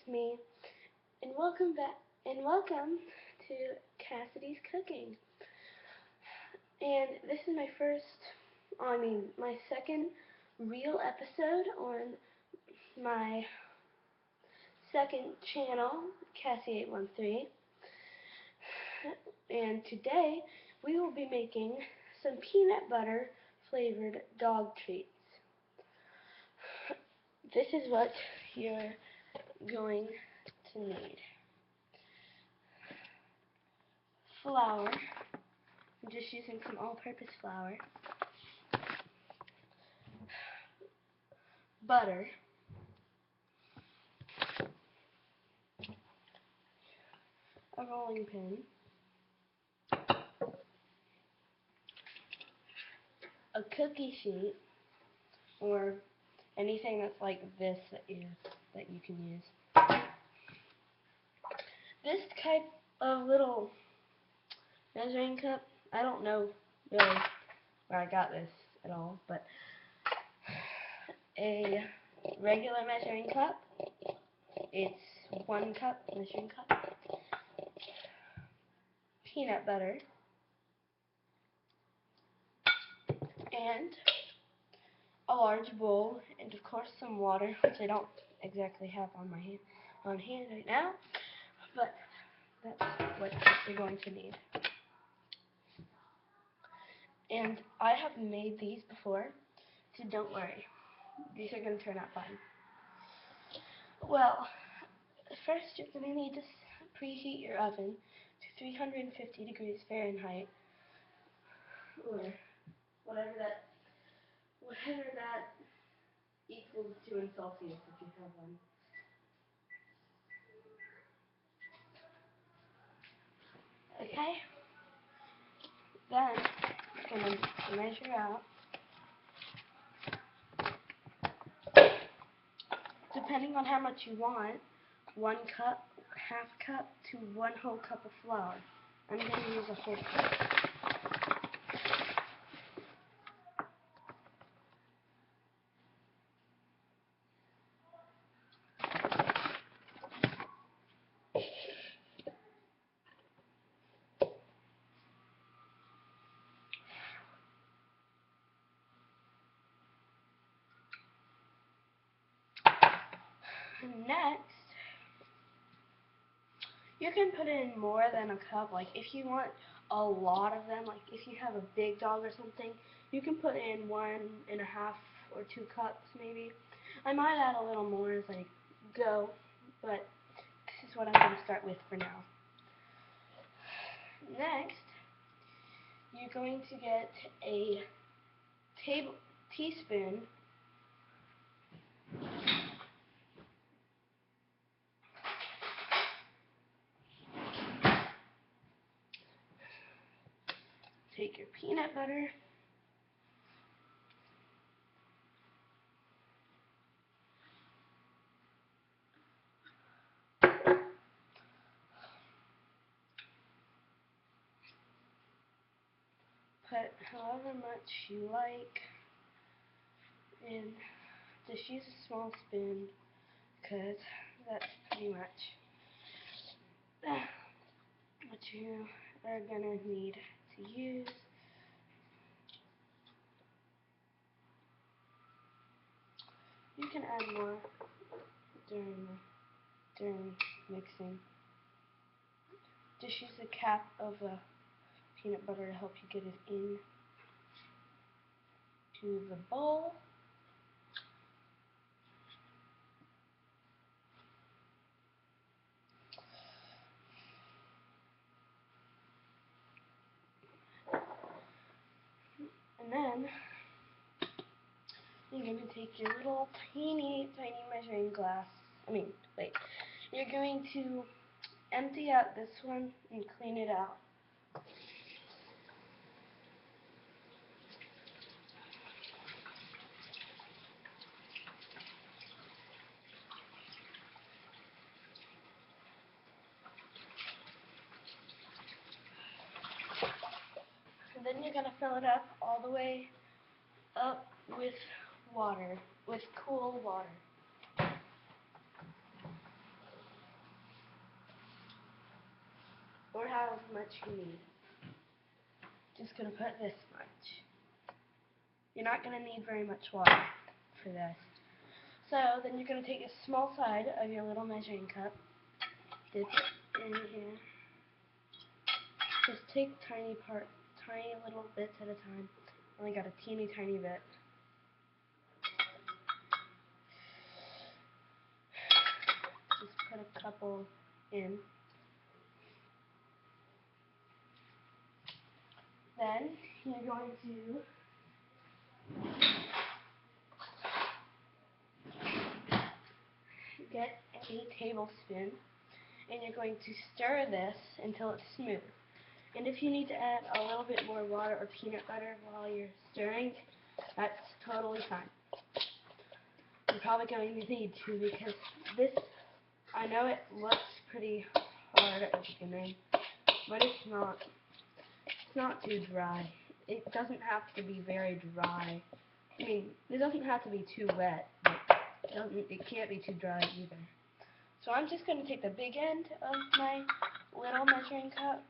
me, and welcome back, and welcome to Cassidy's Cooking. And this is my second real episode on my second channel, Cassie813. And today we will be making some peanut butter flavored dog treats. This is what you're going to need. Flour. I'm just using some all-purpose flour. Butter. A rolling pin. A cookie sheet, or anything that's like this that you can use. This type of little measuring cup, I don't know really where I got this at all, but a regular measuring cup, it's 1 cup measuring cup, peanut butter, and a large bowl, and of course some water, which I don't exactly have on hand right now, but that's what you're going to need. And I have made these before, so don't worry. These are going to turn out fine. Well, first you're going to need to preheat your oven to 350 degrees Fahrenheit, or whatever that equals to in Celsius if you have one. Okay? Then you're going to measure out, depending on how much you want, 1 cup, half cup to 1 whole cup of flour. I'm going to use a whole cup. Next, you can put in more than a cup. Like if you want a lot of them, like if you have a big dog or something, you can put in 1.5 or 2 cups maybe. I might add a little more as I go, but this is what I'm going to start with for now. Next, you're going to get a teaspoon take your peanut butter, put however much you like, and just use a small spoon because that's pretty much what you are going to need to use. You can add more during mixing. Just use the cap of the peanut butter to help you get it in to the bowl. And then you're going to take your little tiny measuring glass. You're going to empty out this one and clean it out. And then you're going to fill it up all the way up with water, with cool water. or however much you need. Just going to put this much. You're not going to need very much water for this. So then you're going to take a small side of your little measuring cup, dip it in here. Just take tiny little bits at a time. Only got a teeny tiny bit. Just put a couple in. Then you're going to get a tablespoon and you're going to stir this until it's smooth. And if you need to add a little bit more water or peanut butter while you're stirring, that's totally fine. You're probably going to need to because this, I know it looks pretty hard at the beginning, but it's not. It's not too dry. It doesn't have to be very dry. I mean, it doesn't have to be too wet, but it can't be too dry either. So I'm just going to take the big end of my little measuring cup,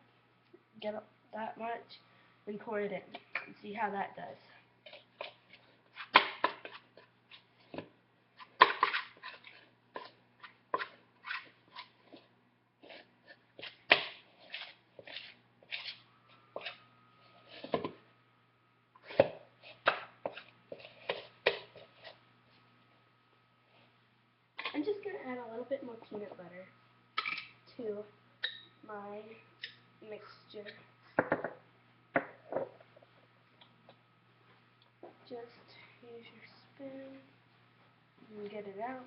get that much, and pour it in, and see how that does. I'm just going to add a little bit more peanut butter to my mixture. Just use your spoon and get it out.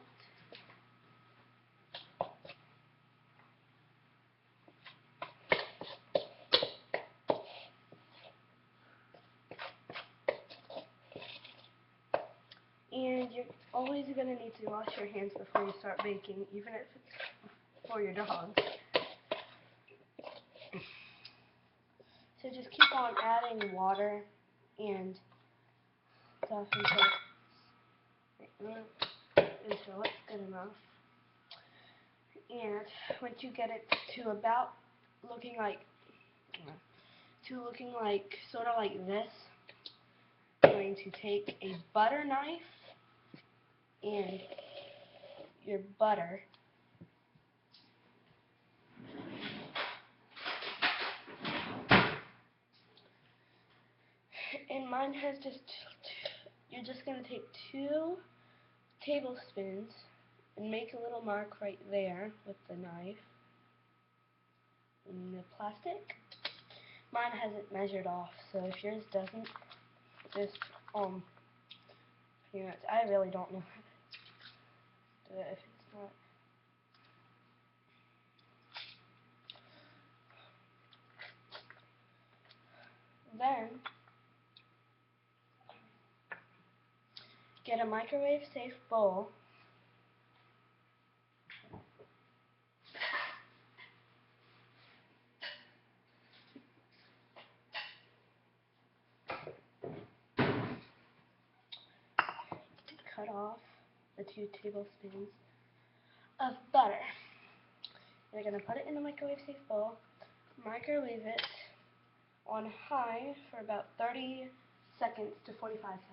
And you're always going to need to wash your hands before you start baking, even if it's for your dog. So just keep on adding water and stuff until it's good enough. And once you get it to about looking like sort of like this, you're going to take a butter knife and your butter, and mine has you're just going to take 2 tablespoons and make a little mark right there with the knife in the plastic. Mine hasn't measured off, so if yours doesn't, just I really don't know how to do it if it's not. Then get a microwave safe bowl . Cut off the 2 tablespoons of butter. You're going to put it in the microwave safe bowl, microwave it on high for about 30 seconds to 45 seconds.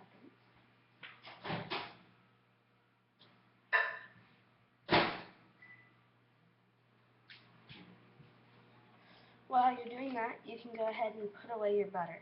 While you're doing that, you can go ahead and put away your butter.